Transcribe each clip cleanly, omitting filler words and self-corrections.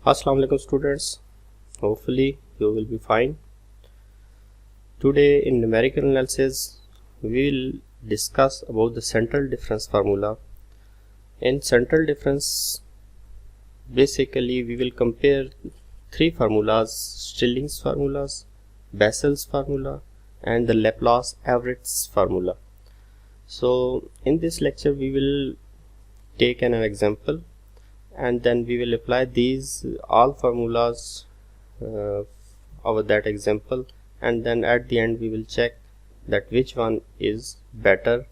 Assalamu alaikum students. Hopefully you will be fine. Today in numerical analysis we will discuss about the central difference formula. In central difference basically we will compare three formulas: Stilling's formulas, Bessel's formula and the Laplace-Average formula. So in this lecture we will take an example and then we will apply these all formulas over that example, and then at the end we will check that which one is better.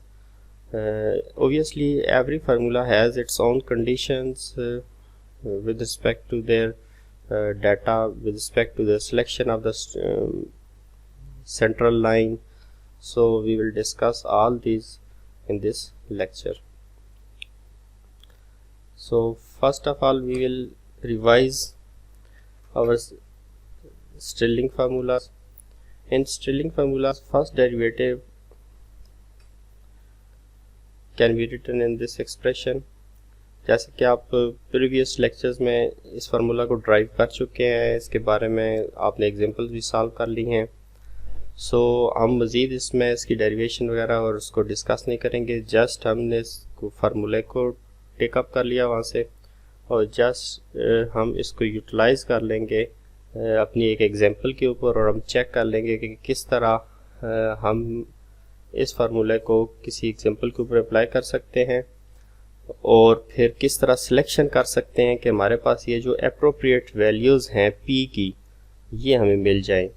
Obviously every formula has its own conditions with respect to their data, with respect to the selection of the central line. So we will discuss all these in this lecture. So first of all we will revise our Stirling formulas. In Stirling formulas, first derivative can be written in this expression. जैसे कि आप previous lectures में इस formula को drive कर चुके हैं, इसके बारे में आपने एग्जांपल्स भी सॉल्व कर ली हैं. सो हम मज़ीद इसमें इसकी डेरिवेशन वगैरह और उसको डिस्कस नहीं करेंगे. जस्ट हमने इस फार्मूले को टेकअप कर लिया वहाँ से और जस्ट हम इसको यूटिलाइज़ कर लेंगे अपनी एक एग्जांपल के ऊपर, और हम चेक कर लेंगे कि किस तरह हम इस फार्मूले को किसी एग्जांपल के ऊपर अप्लाई कर सकते हैं और फिर किस तरह सिलेक्शन कर सकते हैं कि हमारे पास ये जो अप्रोप्रिएट वैल्यूज़ हैं पी की ये हमें मिल जाए.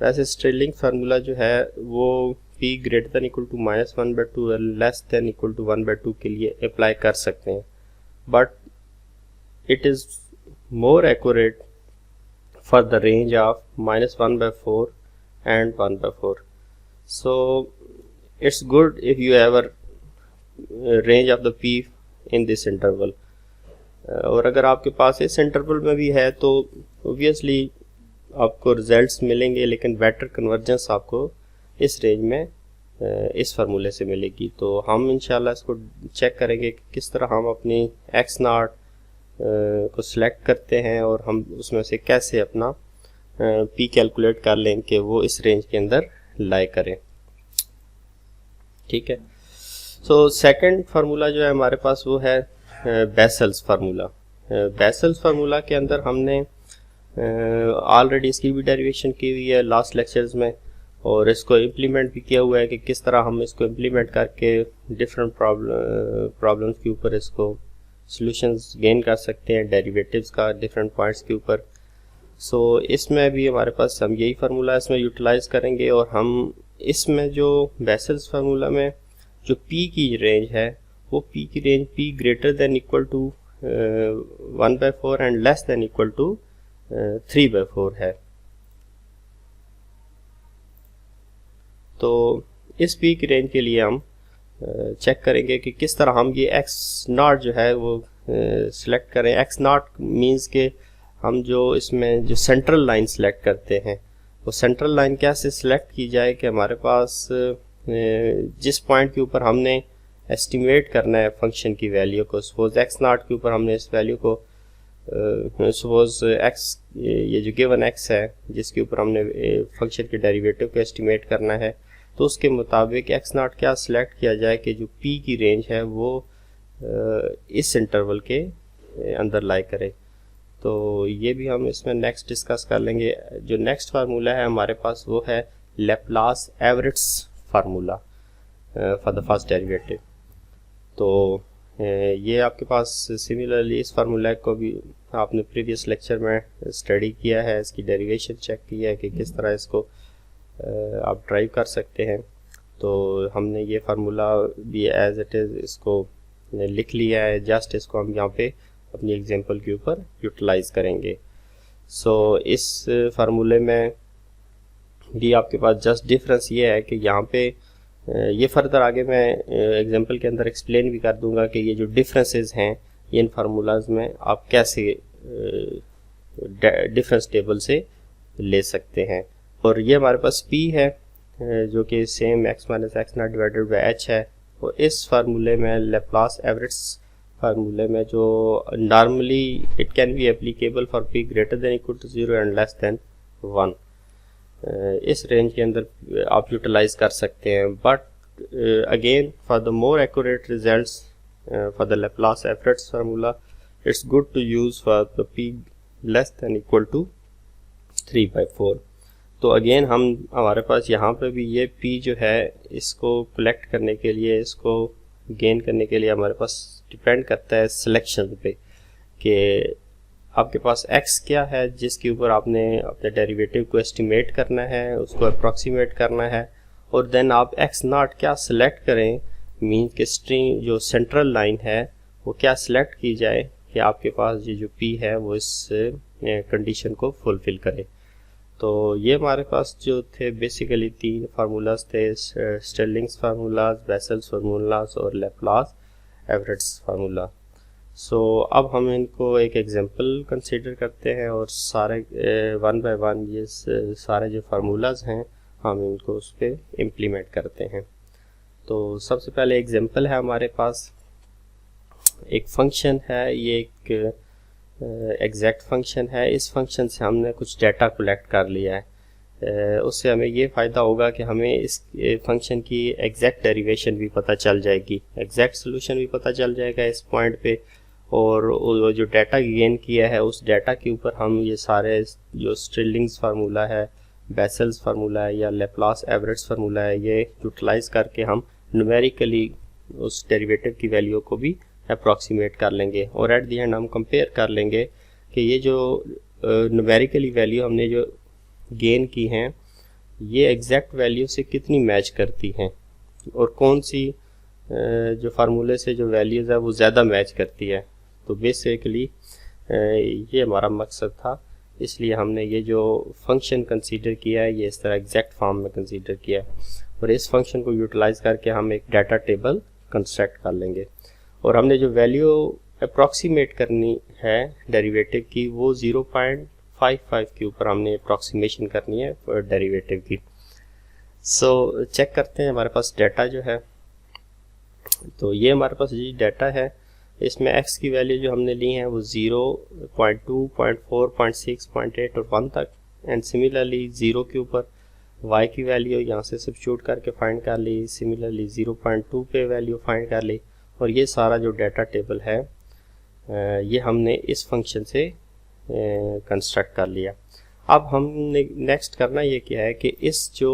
वैसे स्टिरलिंग फार्मूला जो है वो p greater than equal to -1/2 less than equal to 1/2 के लिए अप्लाई कर सकते हैं, but it is more accurate for the range of -1/4 and 1/4. So it's good if you have a range of the p in this interval. और अगर आपके पास इस interval में भी है तो obviously आपको रिजल्ट्स मिलेंगे, लेकिन बेटर कन्वर्जेंस आपको इस रेंज में इस फार्मूले से मिलेगी. तो हम इंशाल्लाह इसको चेक करेंगे कि किस तरह हम अपनी x0 को सिलेक्ट करते हैं और हम उसमें से कैसे अपना p कैलकुलेट कर लें कि वो इस रेंज के अंदर लाई करें. ठीक है. सो सेकंड फार्मूला जो है हमारे पास वो है बेसल्स फार्मूला. बेसल्स फार्मूला के अंदर हमने ऑलरेडी इसकी भी डेरिवेशन की हुई है लास्ट लेक्चर्स में, और इसको इम्प्लीमेंट भी किया हुआ है कि किस तरह हम इसको इम्प्लीमेंट करके डिफरेंट प्रॉब्लम्स के ऊपर इसको सॉल्यूशंस गेन कर सकते हैं, डेरिवेटिव्स का डिफरेंट पॉइंट्स के ऊपर. सो इसमें भी हमारे पास हम यही फार्मूला इसमें यूटिलाइज करेंगे, और हम इसमें जो बेसल्स फार्मूला में जो p की रेंज है वो p की range p greater than equal to 1/4 and less than equal to 3/4 है. तो इस p की रेंज के लिए हम चेक करेंगे कि किस तरह हम ये x0 जो है वो सिलेक्ट करें. x0 मींस के हम जो इसमें जो सेंट्रल लाइन सिलेक्ट करते हैं वो सेंट्रल लाइन कैसे सिलेक्ट की जाए कि हमारे पास जिस पॉइंट के ऊपर हमने एस्टिमेट करना है फंक्शन की वैल्यू को, सपोज x0 के ऊपर हमने इस वैल्यू को सपोज x ये जो गिवन x है जिसके ऊपर हमने फंक्शन के डेरिवेटिव को एस्टिमेट करना है, तो उसके मुताबिक x0 क्या सिलेक्ट किया जाए कि जो p की रेंज है वो इस इंटरवल के अंदर लाई करे. तो ये भी हम इसमें नेक्स्ट डिस्कस कर लेंगे. जो नेक्स्ट फार्मूला है हमारे पास वो है Laplace average formula for the first derivative. तो ये आपके पास सिमिलरली इस फार्मूला को भी आपने प्रीवियस लेक्चर में स्टडी किया है, इसकी डेरिवेशन चेक की है कि किस तरह इसको आप ड्राइव कर सकते हैं. तो हमने ये फार्मूला भी एज इट इज़ इसको लिख लिया है, जस्ट इसको हम यहाँ पे अपनी एग्जांपल के ऊपर यूटिलाइज करेंगे. सो इस फार्मूले में भी आपके पास जस्ट डिफरेंस ये है कि यहाँ पे ये फर्दर आगे मैं एग्जांपल के अंदर एक्सप्लेन भी कर दूंगा कि ये जो डिफरेंसेस हैं इन फार्मूलाज में आप कैसे डिफरेंस टेबल से ले सकते हैं. और ये हमारे पास p है जो कि same x - x0 divided by h है, और इस फार्मूले में लेप्लास एवरेज फार्मूले में जो normally it can be applicable for P greater than equal to 0 and less than 1, इस रेंज के अंदर आप यूटिलाइज कर सकते हैं। But again for the more accurate results for the Laplace Everett's formula it's good to use for the p less than equal to 3/4। तो again हमारे पास यहाँ पे भी ये p जो है इसको कलेक्ट करने के लिए, इसको गेन करने के लिए हमारे पास डिपेंड करता है सिलेक्शन पे कि आपके पास x क्या है जिसके ऊपर आपने अपने डेरिवेटिव को एस्टिमेट करना है, उसको अप्रॉक्सीमेट करना है, और देन आप x0 क्या सिलेक्ट करें, मीन के स्ट्रिंग जो सेंट्रल लाइन है वो क्या सिलेक्ट की जाए कि आपके पास ये जो p है वो इस कंडीशन को फुलफिल करे। तो ये हमारे पास जो थे बेसिकली 3 फार्मूलाज थे, स्टिरलिंग्स फार्मूलाज, बेसल्स फार्मूलाज और लैप्लास एवरेट्स फार्मूला। सो अब हम इनको एक एग्जांपल कंसीडर करते हैं और सारे 1 बाय 1 ये सारे जो फार्मूलाज हैं हम इनको उस पर इम्प्लीमेंट करते हैं। तो सबसे पहले एग्जांपल है हमारे पास, एक फंक्शन है, ये एक एग्जैक्ट फंक्शन है। इस फंक्शन से हमने कुछ डाटा कलेक्ट कर लिया है, उससे हमें ये फ़ायदा होगा कि हमें इस फंक्शन की एग्जैक्ट डेरिवेशन भी पता चल जाएगी, एग्जैक्ट सोल्यूशन भी पता चल जाएगा इस पॉइंट पे, और जो डाटा गेन किया है उस डाटा के ऊपर हम ये सारे जो स्टिरलिंग्स फार्मूला है, बेसल्स फार्मूला है या लैप्लास एवरेट्स फार्मूला है, ये यूटिलाइज करके हम न्यूमेरिकली उस डेरिवेटिव की वैल्यू को भी अप्रॉक्सीमेट कर लेंगे और एट दी एंड हम कंपेयर कर लेंगे कि ये जो न्यूमेरिकली वैल्यू हमने जो गेन की हैं ये एग्जैक्ट वैल्यू से कितनी मैच करती हैं और कौन सी जो फार्मूले से जो वैल्यूज़ है वो ज़्यादा मैच करती है। तो बेसिकली ये हमारा मकसद था, इसलिए हमने ये जो फंक्शन कंसीडर किया है ये इस तरह एग्जैक्ट फॉर्म में कंसीडर किया है और इस फंक्शन को यूटिलाइज करके हम एक डाटा टेबल कंस्ट्रक्ट कर लेंगे और हमने जो वैल्यू अप्रॉक्सीमेट करनी है डेरिवेटिव की वो 0.55 के ऊपर हमने अप्रॉक्सीमेशन करनी है डेरिवेटिव की। सो चेक करते हैं हमारे पास डाटा जो है, तो ये हमारे पास ये डाटा है, इसमें x की वैल्यू जो हमने ली है वो 0.2, 0.4, 0.6, 0.8 और 1 तक, एंड सिमिलरली 0 के ऊपर y की वैल्यू यहाँ से सब्स्टिट्यूट करके फाइंड कर ली, सिमिलरली 0.2 पे वैल्यू फाइंड कर ली और ये सारा जो डाटा टेबल है ये हमने इस फंक्शन से कंस्ट्रक्ट कर लिया। अब हमने नेक्स्ट करना ये क्या है कि इस जो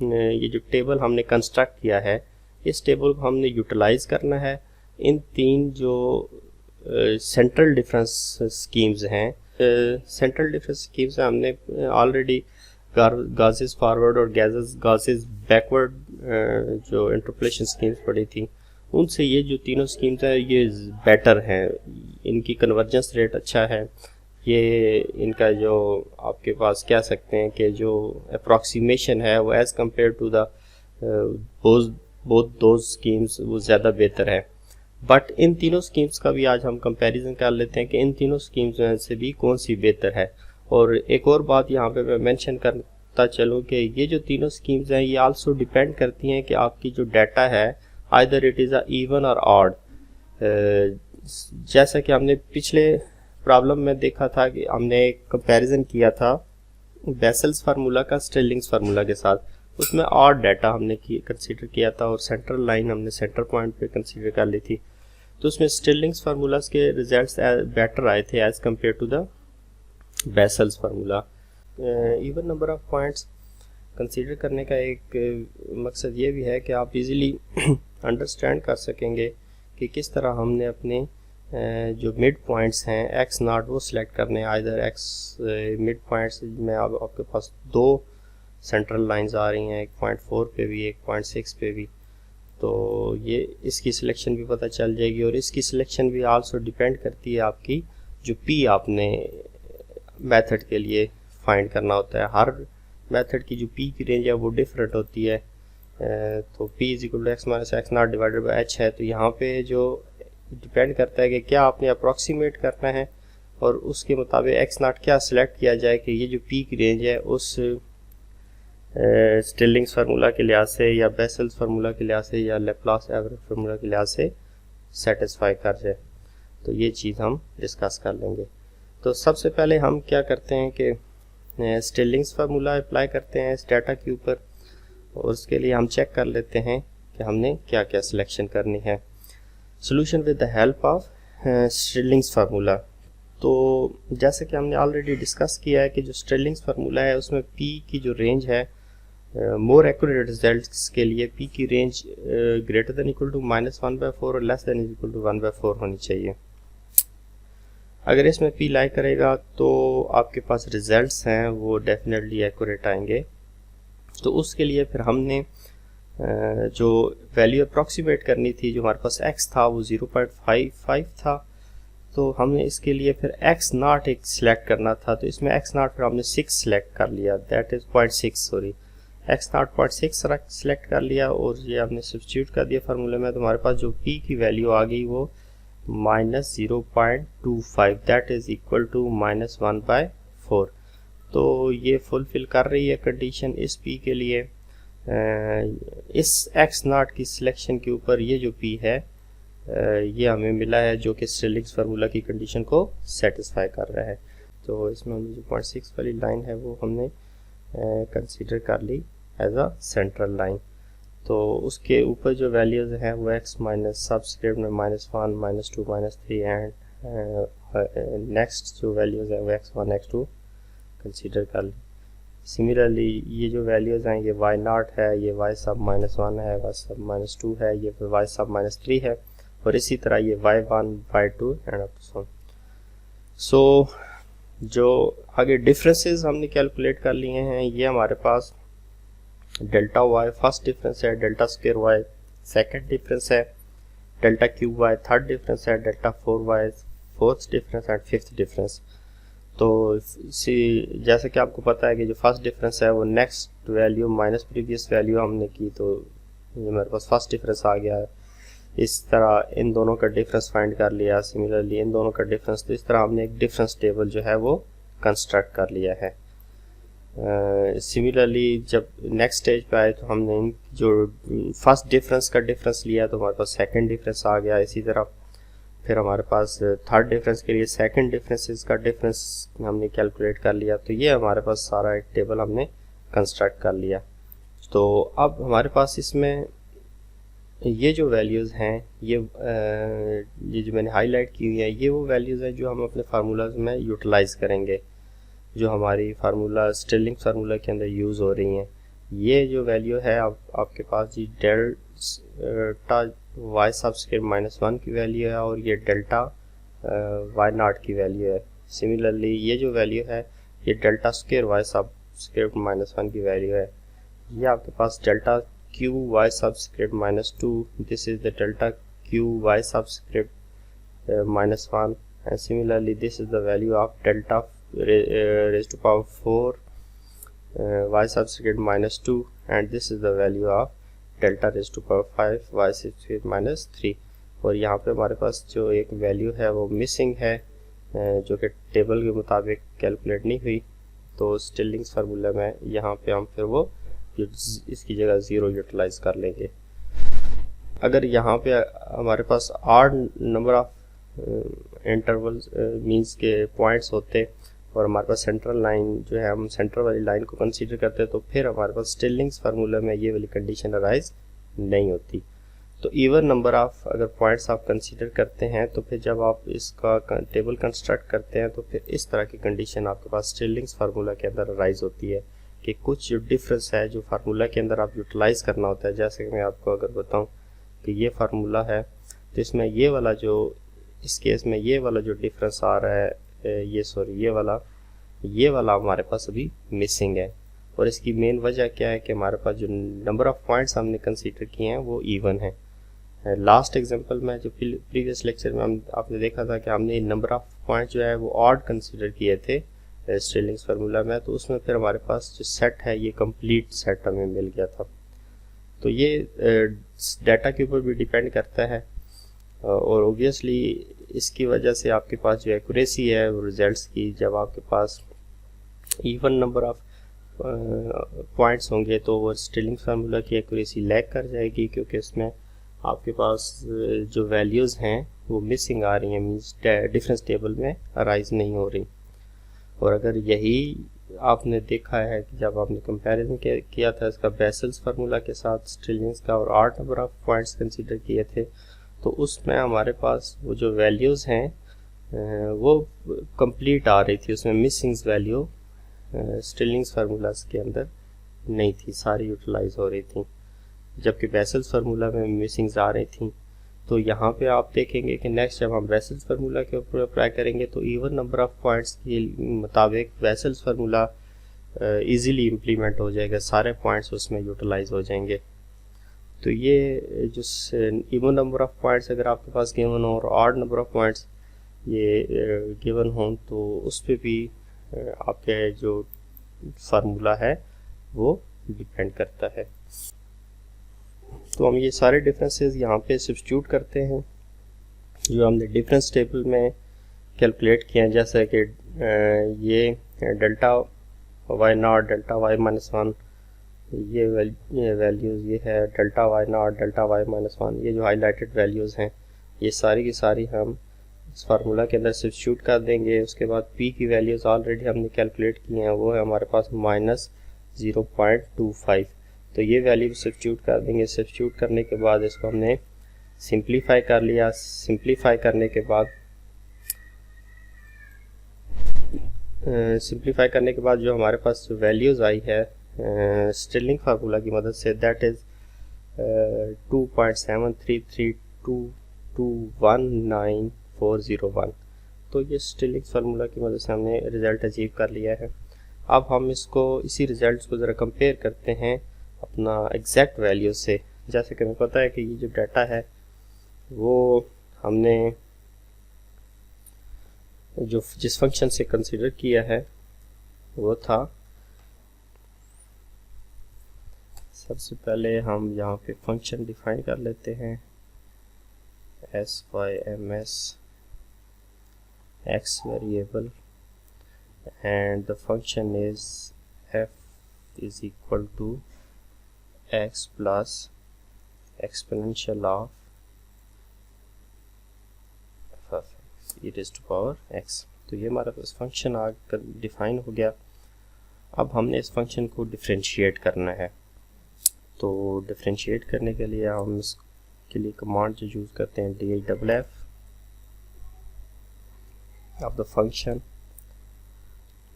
ये जो टेबल हमने कंस्ट्रक्ट किया है इस टेबल को हमने यूटिलाइज करना है इन 3 जो सेंट्रल डिफरेंस स्कीम्स हैं। सेंट्रल डिफरेंस स्कीम्स हमने ऑलरेडी गासेस फॉरवर्ड और गासेस बैकवर्ड जो इंटरपोलेशन स्कीम्स पढ़ी थी, उनसे ये जो तीनों स्कीम्स हैं ये बेटर हैं, इनकी कन्वर्जेंस रेट अच्छा है, ये इनका जो आपके पास कह सकते हैं कि जो अप्रॉक्सीमेशन है वो as compare to the both those schemes वो ज़्यादा बेहतर है। बट इन तीनों स्कीम्स का भी आज हम कंपैरिजन कर लेते हैं कि इन तीनों स्कीम्स में से भी कौन सी बेहतर है। और एक और बात यहाँ पे मैं मेंशन करता चलूँ कि ये जो तीनों स्कीम्स हैं ये आल्सो डिपेंड करती हैं कि आपकी जो डाटा है either it is a even और ऑड। जैसा कि हमने पिछले प्रॉब्लम में देखा था कि हमने एक कंपैरिजन किया था बेसल्स फार्मूला का स्टिरलिंग्स फार्मूला के साथ, उसमें ऑड डाटा हमने कंसीडर किया था और सेंट्रल लाइन हमने सेंटर पॉइंट पे कंसीडर कर ली थी, तो उसमें स्टिरलिंग्स फार्मूलाज के रिजल्ट्स बेटर आए थे as compare to the Bessel's formula. Even number of points consider करने का एक मकसद ये भी है कि आप इजीली अंडरस्टैंड कर सकेंगे कि किस तरह हमने अपने जो मिड पॉइंट्स हैं x0 वो सिलेक्ट करने हैं। आइदर x मिड पॉइंट्स में अब आपके पास 2 सेंट्रल लाइंस आ रही हैं, 1.4 पे भी 1.6 पे भी, तो ये इसकी सिलेक्शन भी पता चल जाएगी और इसकी सिलेक्शन भी आल्सो डिपेंड करती है आपकी जो p आपने मेथड के लिए फाइंड करना होता है। हर मेथड की जो p की रेंज है वो डिफरेंट होती है, तो p equal to x minus x0 divided by h है, तो यहाँ पे जो डिपेंड करता है कि क्या आपने अप्रॉक्सीमेट करना है और उसके मुताबिक x0 क्या सिलेक्ट किया जाए कि ये जो p की रेंज है उस स्टिरलिंग्स फार्मूला के लिहाज से या बेसल्स फार्मूला के लिहाज से या लैप्लास एवरेज फार्मूला के लिहाज से सेटिस्फाई कर जाए। तो ये चीज़ हम डिस्कस कर लेंगे। तो सबसे पहले हम क्या करते हैं कि स्टिलिंग्स फार्मूला अप्लाई करते हैं इस डाटा के ऊपर, और उसके लिए हम चेक कर लेते हैं कि हमने क्या क्या सिलेक्शन करनी है। Solution with the help of Stirling's formula. तो जैसे कि हमने ऑलरेडी डिस्कस किया है कि जो स्टिलिंग्स फार्मूला है उसमें p की जो रेंज है, मोर एक्यूरेट रिजल्ट्स के लिए p की range greater than equal to -1/4 और लेस देन इक्वल टू 1/4 होनी चाहिए। अगर इसमें p लाई करेगा तो आपके पास रिजल्ट्स हैं वो डेफिनेटली एक्यूरेट आएंगे। तो उसके लिए फिर हमने जो वैल्यू अप्रॉक्सीमेट करनी थी, जो हमारे पास x था वो 0.55 था, तो हमने इसके लिए फिर x0 एक सिलेक्ट करना था। तो इसमें x0 फिर हमने 6 सिलेक्ट कर लिया, that is 0.6 sorry, x0 0.6 select कर लिया और ये हमने सब्स्टिट्यूट कर दिया फार्मूले में। तो हमारे पास जो p की वैल्यू आ गई वो -0.25, दैट इज़ इक्वल टू -1/4। तो ये फुलफिल कर रही है कंडीशन इस p के लिए। इस x0 की सिलेक्शन के ऊपर ये जो p है ये हमें मिला है, जो कि स्टिलिंग्स फार्मूला की कंडीशन को सेटिस्फाई कर रहा है। तो इसमें हमने जो 0.6 वाली लाइन है वो हमने कंसीडर कर ली एज अ सेंट्रल लाइन। तो उसके ऊपर जो वैल्यूज़ हैं वो x माइनस सबस्क्रिप्ट में -1, -2, -3 एंड नेक्स्ट जो वैल्यूज़ हैं वो x1, x2 कंसीडर कर ली। सिमिलरली ये जो वैल्यूज़ हैं ये y0 है, ये y सब -1 है, y सब -2 है, ये y सब -3 है, और इसी तरह ये y1, y2 and up to so. So जो आगे डिफरेंसेस हमने कैलकुलेट कर लिए हैं, ये हमारे पास डेल्टा y फर्स्ट डिफरेंस है, delta square y second difference है, delta cube y third difference है, delta 4y fourth difference and fifth difference. तो जैसे कि आपको पता है कि जो फर्स्ट डिफरेंस है वो next value minus previous value हमने की, तो ये मेरे पास फर्स्ट डिफरेंस आ गया है। इस तरह इन दोनों का डिफरेंस फाइंड कर लिया, सिमिलरली इन दोनों का डिफरेंस। तो इस तरह हमने एक डिफरेंस टेबल जो है वो कंस्ट्रक्ट कर लिया है। सिमिलरली जब नेक्स्ट स्टेज पे आए तो हमने जो फर्स्ट डिफरेंस का डिफरेंस लिया तो हमारे पास सेकंड डिफरेंस आ गया। इसी तरह फिर हमारे पास थर्ड डिफरेंस के लिए सेकंड डिफरेंसेस का डिफरेंस हमने कैलकुलेट कर लिया। तो ये हमारे पास सारा एक टेबल हमने कंस्ट्रक्ट कर लिया। तो अब हमारे पास इसमें ये जो वैल्यूज़ हैं ये जो मैंने हाईलाइट की हुई है, ये वो वैल्यूज़ हैं जो हम अपने फार्मूलाज में यूटिलाइज़ करेंगे, जो हमारी फार्मूला स्टिलिंग फार्मूला के अंदर यूज़ हो रही हैं। ये जो वैल्यू है आपके पास जी डेल्टा y सबस्क्रिप्ट -1 की वैल्यू है, और ये डेल्टा y0 की वैल्यू है। सिमिलरली ये जो वैल्यू है ये डेल्टा स्क्वायर y सबस्क्रिप्ट -1 की वैल्यू है। ये आपके पास delta q y subscript -2, this is the delta q y subscript -1, and similarly this is the value of delta raised to power 4 y subscript -2, and this is the value of delta raised to power 5 y subscript -3। और यहाँ पे हमारे पास जो एक value है वो missing है, जो कि टेबल के मुताबिक कैलकुलेट नहीं हुई। तो स्टिलिंग्स फार्मूला में यहाँ पे हम फिर वो इसकी जगह 0 यूटिलाइज कर लेंगे। अगर यहाँ पे हमारे पास आड नंबर ऑफ इंटरवल्स मींस के पॉइंट्स होते और हमारे पास सेंट्रल लाइन जो है, हम सेंट्रल वाली लाइन को कंसीडर करते, तो फिर हमारे पास स्टिलिंग्स फार्मूला में ये वाली कंडीशन अराइज नहीं होती। तो इवन नंबर ऑफ अगर पॉइंट्स आप कंसीडर करते हैं तो फिर जब आप इसका टेबल कंस्ट्रक्ट करते हैं तो फिर इस तरह की कंडीशन आपके पास स्टिलिंग्स फार्मूला के अंदर अराइज होती है कि कुछ जो डिफरेंस है जो फार्मूला के अंदर आप यूटिलाइज करना होता है। जैसे कि मैं आपको अगर बताऊं कि ये फार्मूला है तो इसमें ये वाला जो इस केस में ये वाला जो डिफरेंस आ रहा है, ये वाला हमारे पास अभी मिसिंग है। और इसकी मेन वजह क्या है कि हमारे पास जो नंबर ऑफ पॉइंट्स हमने कंसीडर किए हैं वो इवन है। लास्ट एग्जांपल में जो प्रीवियस लेक्चर में आपने देखा था कि हमने नंबर ऑफ पॉइंट जो है वो ऑड कंसीडर किए थे स्टिलिंग्स फार्मूला में, तो उसमें फिर हमारे पास जो सेट है ये कंप्लीट सेट हमें मिल गया था। तो ये डाटा के ऊपर भी डिपेंड करता है, और ओबियसली इसकी वजह से आपके पास जो एक्यूरेसी है रिजल्ट्स की, जब आपके पास इवन नंबर ऑफ पॉइंट्स होंगे तो वो स्टिलिंग्स फार्मूला की एक्यूरेसी लैग कर जाएगी, क्योंकि इसमें आपके पास जो वैल्यूज़ हैं वो मिसिंग आ रही हैं, मीन्स डिफरेंस टेबल में अराइज नहीं हो रही। और अगर यही आपने देखा है कि जब आपने कंपैरिजन किया था इसका बेसल्स फार्मूला के साथ स्ट्रिलिंग्स का और art number of points consider किए थे, तो उसमें हमारे पास वो जो वैल्यूज़ हैं वो कंप्लीट आ रही थी, उसमें मिसिंग्स वैल्यू स्ट्रिलिंग्स फार्मूलाज के अंदर नहीं थी, सारी यूटिलाइज हो रही थी, जबकि बेसल्स फार्मूला में मिसिंग्स आ रही थी। तो यहाँ पे आप देखेंगे कि नेक्स्ट जब हम बेसल्स फार्मूला के ऊपर अप्लाई करेंगे तो इवन नंबर ऑफ पॉइंट्स के मुताबिक बेसल्स फार्मूला इजीली इम्प्लीमेंट हो जाएगा, सारे पॉइंट्स उसमें यूटिलाइज हो जाएंगे। तो ये जो इवन नंबर ऑफ पॉइंट्स अगर आपके पास गिवन हो और ऑड नंबर ऑफ पॉइंट्स ये गिवन हो तो उस पर भी आपके जो फार्मूला है वो डिपेंड करता है। तो हम ये सारे डिफरेंसेस यहाँ पे सब्स्टिट्यूट करते हैं जो हमने डिफरेंस टेबल में कैलकुलेट किए हैं, जैसे कि ये delta y naught, delta y minus one, ये वैल्यूज़ ये है delta y naught, delta y minus one, ये जो हाईलाइटेड वैल्यूज़ हैं ये सारी की सारी हम इस फार्मूला के अंदर सब्स्टिट्यूट कर देंगे। उसके बाद पी की वैल्यूज़ ऑलरेडी हमने कैलकुलेट की हैं, वो है हमारे पास -0.25। तो ये वैल्यू सब्स्टिट्यूट कर देंगे। सब्स्टिट्यूट करने के बाद इसको हमने सिंप्लीफाई कर लिया। सिंप्लीफाई करने के बाद जो हमारे पास वैल्यूज़ आई है स्टिलिंग फार्मूला की मदद से, दैट इज़ 2.7332219401। तो ये स्टिलिंग फार्मूला की मदद से हमने रिज़ल्ट अचीव कर लिया है। अब हम इसी रिज़ल्ट को ज़रा कंपेयर करते हैं अपना एग्जैक्ट वैल्यू से। जैसे कि हमें पता है कि ये जो डाटा है वो हमने जो जिस फंक्शन से कंसीडर किया है वो था, सबसे पहले हम यहाँ पे फंक्शन डिफाइन कर लेते हैं SYMS x variable and the function is f is equal to x plus exponential of f e raised to power x। तो ये हमारा पास फंक्शन आकर डिफाइन हो गया। अब हमने इस फंक्शन को डिफरेंशिएट करना है। तो डिफरेंशिएट करने के लिए हम इसके लिए कमांड जो यूज़ करते हैं DHFF of the function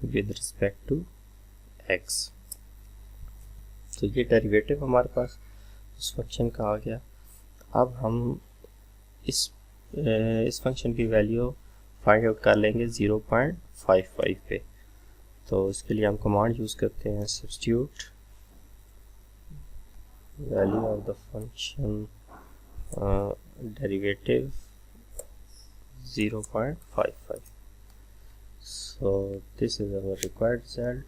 with respect to x। तो ये डेरिवेटिव हमारे पास उस फंक्शन का आ गया। अब हम इस फंक्शन की वैल्यू फाइंड आउट कर लेंगे 0.55 पे। तो इसके लिए हम कमांड यूज़ करते हैं substitute value of the function derivative 0.55। So this is our required result.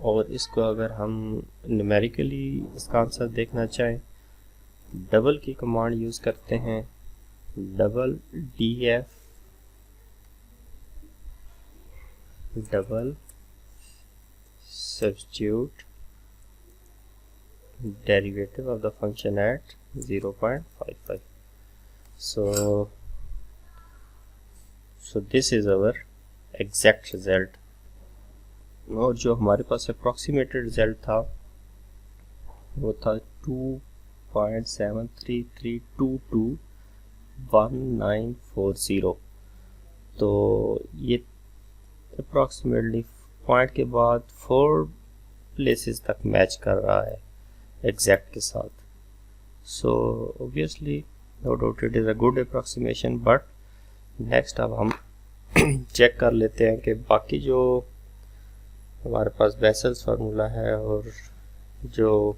और इसको अगर हम न्यूमेरिकली इसका आंसर देखना चाहें, डबल की कमांड यूज़ करते हैं, double DF double substitute derivative of the function at 0.55। so this is our exact result। और जो हमारे पास अप्रॉक्सीमेटेड रिजल्ट था वो था 2.73322194 तो ये अप्रॉक्सीमेटली पॉइंट के बाद 4 प्लेसेस तक मैच कर रहा है एग्जैक्ट के साथ। So obviously no doubt it is a good approximation. But next अब हम चेक कर लेते हैं कि बाकी जो हमारे पास बेसल्स फार्मूला है और जो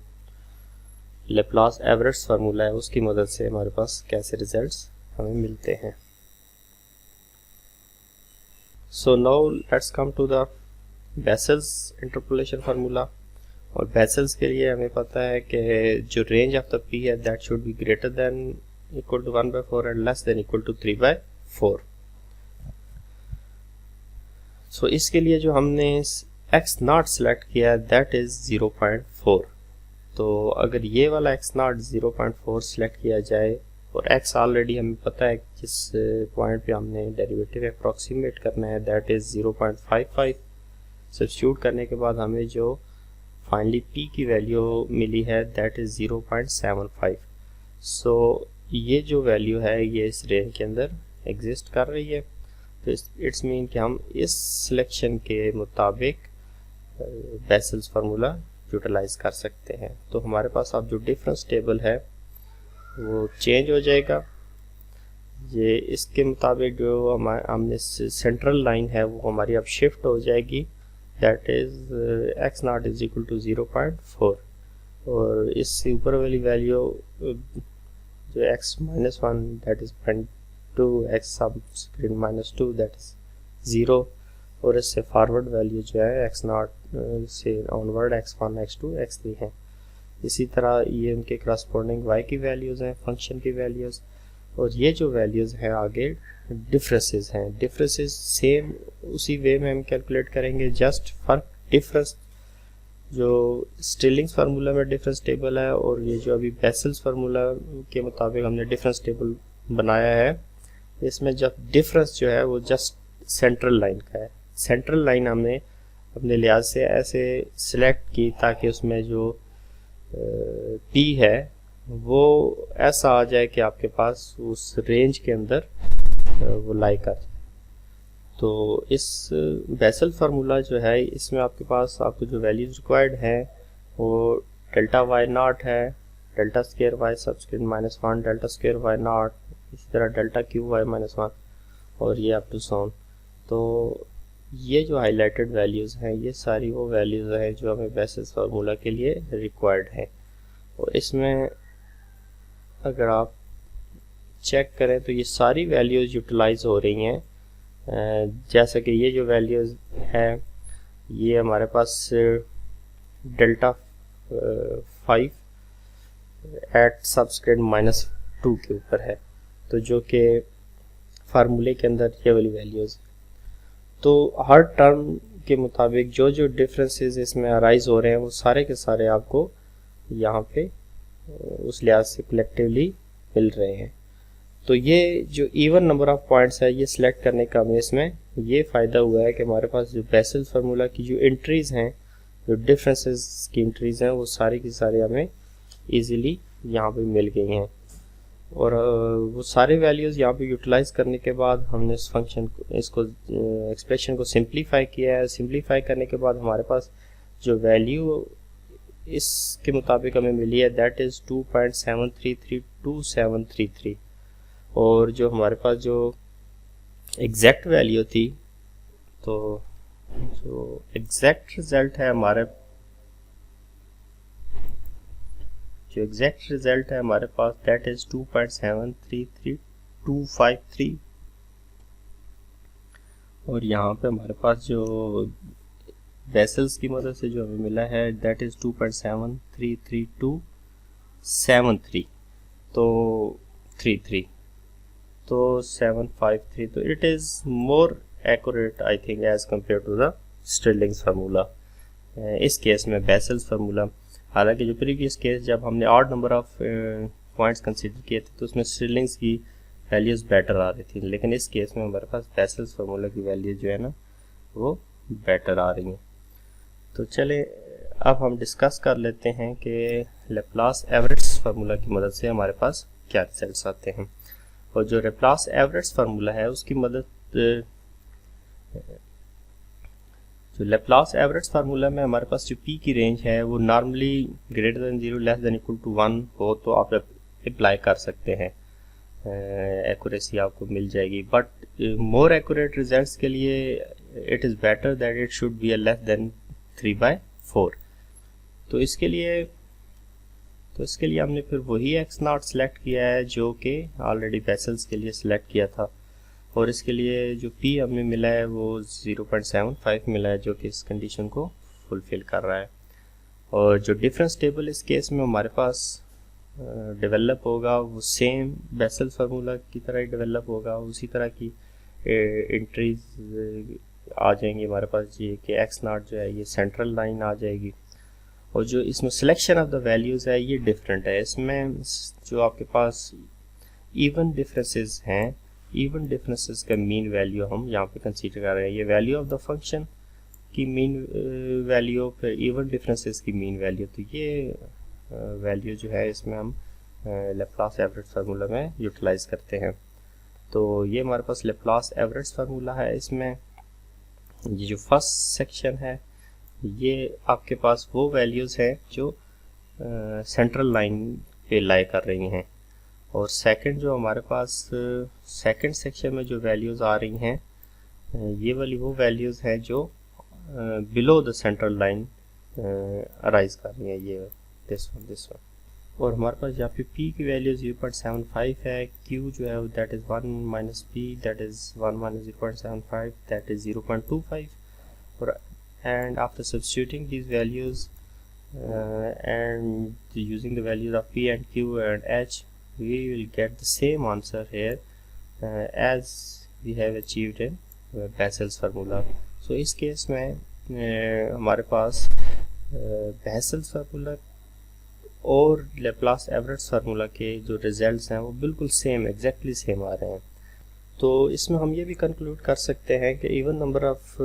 लेप्लास एवरेट्स फार्मूला है उसकी मदद से हमारे पास कैसे रिजल्ट्स हमें मिलते हैं। So now let's come to the Bessel's interpolation formula. और बेसल्स के लिए हमें पता है कि जो रेंज ऑफ द पी है that should be greater than equal to 1/4 and less than equal to 3/4। सो इसके लिए जो हमने x नॉट सेलेक्ट किया है दैट इज़ 0.4। तो अगर ये वाला x नॉट 0.4 सेलेक्ट किया जाए और x ऑलरेडी हमें पता है जिस पॉइंट पे हमने डेरिवेटिव अप्रॉक्सीमेट करना है दैट इज़ 0.55। सब्स्टिट्यूट करने के बाद हमें जो फाइनली p की वैल्यू मिली है दैट इज़ 0.75। सो ये जो वैल्यू है ये इस रेंज के अंदर एग्जिस्ट कर रही है। तो इट्स मीन कि हम इस सिलेक्शन के मुताबिक बेसल्स फार्मूला यूटिलाइज कर सकते हैं। तो हमारे पास अब जो डिफरेंस टेबल है वो चेंज हो जाएगा। ये इसके मुताबिक जो हमने सेंट्रल लाइन है वो हमारी अब शिफ्ट हो जाएगी that is x naught is equal to 0.4 और इससे ऊपर वाली वैल्यू जो x -1 that is 2 x subscript -2 that is 0 और इससे फॉरवर्ड वैल्यू जो है x नॉट से ऑनवर्ड x1 x2 x3 है। इसी तरह ये उनके करस्पॉन्डिंग y की वैल्यूज़ हैं, फंक्शन की वैल्यूज़, और ये जो वैल्यूज़ हैं आगे डिफरेंसेस हैं। डिफरेंसेस सेम उसी वे में हम कैलकुलेट करेंगे, जस्ट फर्क डिफरेंस जो स्टिलिंग्स फार्मूला में डिफरेंस टेबल है और ये जो अभी बेसल्स फार्मूला के मुताबिक हमने डिफरेंस टेबल बनाया है, इसमें जब डिफरेंस जो है वो जस्ट सेंट्रल लाइन का है। सेंट्रल लाइन हमने अपने लिहाज से ऐसे सिलेक्ट की ताकि उसमें जो P है वो ऐसा आ जाए कि आपके पास उस रेंज के अंदर वो लाई कर जाए। तो इस बेसल फार्मूला जो है इसमें आपके पास आपको जो वैल्यूज रिक्वायर्ड है वो डेल्टा वाई नॉट है, delta square y subscript -1, delta square y naught, इसी तरह डेल्टा क्यू वाई -1 और ये अप टू सॉन। तो ये जो हाईलाइटेड वैल्यूज़ हैं ये सारी वो वैल्यूज़ हैं जो हमें बेसिस फार्मूला के लिए रिक्वायर्ड हैं। और इसमें अगर आप चेक करें तो ये सारी वैल्यूज़ यूटिलाइज हो रही हैं। जैसे कि ये जो वैल्यूज़ है ये हमारे पास डेल्टा 5 एट सबस्क्रिप्ट -2 के ऊपर है, तो जो कि फार्मूले के अंदर ये वाली वैल्यूज़। तो हर टर्म के मुताबिक जो जो डिफरेंसेस इसमें अराइज हो रहे हैं वो सारे के सारे आपको यहाँ पे उस लिहाज से कलेक्टिवली मिल रहे हैं। तो ये जो इवन नंबर ऑफ पॉइंट्स है ये सिलेक्ट करने का हमें इसमें ये फ़ायदा हुआ है कि हमारे पास जो बेसल फार्मूला की जो एंट्रीज़ हैं, जो डिफरेंसेस की एंट्रीज़ हैं वो सारी की सारी हमें ईज़िली यहाँ पे मिल गई हैं। और वो सारे वैल्यूज़ यहाँ पे यूटिलाइज करने के बाद हमने इस फंक्शन इसको एक्सप्रेशन को सिंप्लीफाई किया है। सिंप्लीफाई करने के बाद हमारे पास जो वैल्यू इसके मुताबिक हमें मिली है दैट इज़ 2.733233 और जो हमारे पास जो एग्जैक्ट वैल्यू थी, तो जो एग्जैक्ट रिज़ल्ट है हमारे पास दैट इज 2.733253 और यहाँ पे हमारे पास जो बेसल्स की मदद से जो हमें मिला है दैट इज 2.733273 तो 33 तो 753। तो it is more accurate I think as compare to the Stirling's formula. इस केस में बेसल्स फार्मूला, हालांकि जो प्रीवियस केस जब हमने odd number of points consider किए थे तो उसमें स्टिलिंग्स की वैल्यूज़ बेटर आ रही थी, लेकिन इस केस में हमारे पास बेसल्स फार्मूला की वैल्यूज जो है ना वो बेटर आ रही हैं। तो चले अब हम डिस्कस कर लेते हैं कि लैप्लास एवरेज फार्मूला की मदद से हमारे पास क्या रिजल्ट्स आते हैं। और जो लैप्लास एवरेज फार्मूला है उसकी मदद जो लैप्लास एवरेज फार्मूला में हमारे पास जो p की रेंज है वो normally greater than 0 less than equal to 1 हो तो आप अप्लाई कर सकते हैं, एक्यूरेसी आपको मिल जाएगी। बट मोर एक्यूरेट रिजल्ट्स के लिए it is better that it should be less than 3/4। तो इसके लिए हमने फिर वही x नॉट सेलेक्ट किया है जो कि ऑलरेडी बेसल्स के लिए सिलेक्ट किया था और इसके लिए जो p हमें मिला है वो 0.75 मिला है जो कि इस कंडीशन को फुलफिल कर रहा है। और जो डिफरेंस टेबल इस केस में हमारे पास डेवलप होगा वो सेम बेसल्स फार्मूला की तरह ही डेवलप होगा, उसी तरह की एंट्रीज आ जाएंगी हमारे पास। ये कि x नॉट जो है ये सेंट्रल लाइन आ जाएगी और जो इसमें सिलेक्शन ऑफ द वैल्यूज़ है ये डिफरेंट है। इसमें जो आपके पास इवन डिफरेंसेस हैं, इवन डिफरेंसेस का मीन वैल्यू हम यहाँ पे कंसीडर कर रहे हैं। ये वैल्यू ऑफ द फंक्शन की मीन वैल्यू, फिर इवन डिफरेंसेस की मीन वैल्यू। तो ये वैल्यू जो है इसमें हम लेप्लास एवरेज फार्मूला में यूटिलाइज करते हैं। तो ये हमारे पास लेप्लास एवरेज फार्मूला है। इसमें ये जो फर्स्ट सेक्शन है ये आपके पास वो वैल्यूज़ हैं जो सेंट्रल लाइन पे लाई कर रही हैं, और सेकंड जो हमारे पास सेकंड सेक्शन में जो वैल्यूज़ आ रही हैं ये वाली वो वैल्यूज़ हैं जो below the central line arise कर रही हैं, ये दिस वन। और हमारे पास यहाँ पे p की वैल्यू 0.75 है, q जो है that is 1 minus p that is 1 minus 0.75 that is 0.25। और and after substituting these values and using the values of p and q and h, we will get the same answer here as we have achieved in Bessel's formula. So इस case में हमारे पास Bessel's formula और Laplace average formula के जो results हैं वो बिल्कुल same, exactly same आ रहे हैं। तो इसमें हम ये भी कंक्लूड कर सकते हैं कि इवन नंबर ऑफ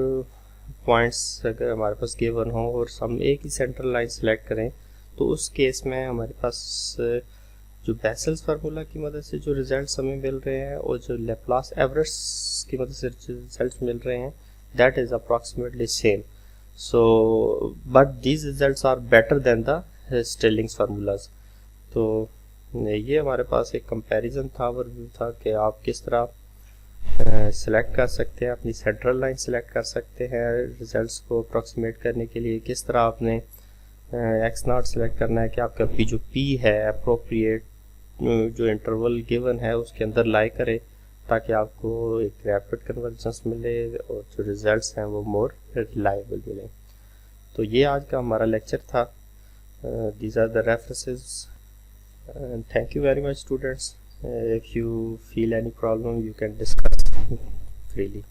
पॉइंट्स अगर हमारे पास गिवन हो और हम एक ही सेंट्रल लाइन सेलेक्ट करें तो उस केस में हमारे पास जो बेसेल्स फार्मूला की मदद से जो रिजल्ट्स हमें मिल रहे हैं और जो लेप्लास एवरेज की मदद से रिजल्ट्स मिल रहे हैं that is approximately same. So but these results are better than the Stirling's formulas. तो ये हमारे पास एक कंपैरिजन था, ओवरव्यू था कि आप किस तरह सेलेक्ट कर सकते हैं, अपनी सेंट्रल लाइन सेलेक्ट कर सकते हैं रिजल्ट्स को अप्रॉक्सीमेट करने के लिए, किस तरह आपने एक्स नॉट सेलेक्ट करना है कि आपका पी जो पी है अप्रोप्रिएट जो इंटरवल गिवन है उसके अंदर लाई करे ताकि आपको एक रैपिड कन्वर्जेंस मिले और जो रिजल्ट्स हैं वो मोर रिलायबल मिले। तो ये आज का हमारा लेक्चर था। These are the references. Thank you very much, students. If you feel any problem, you can discuss freely.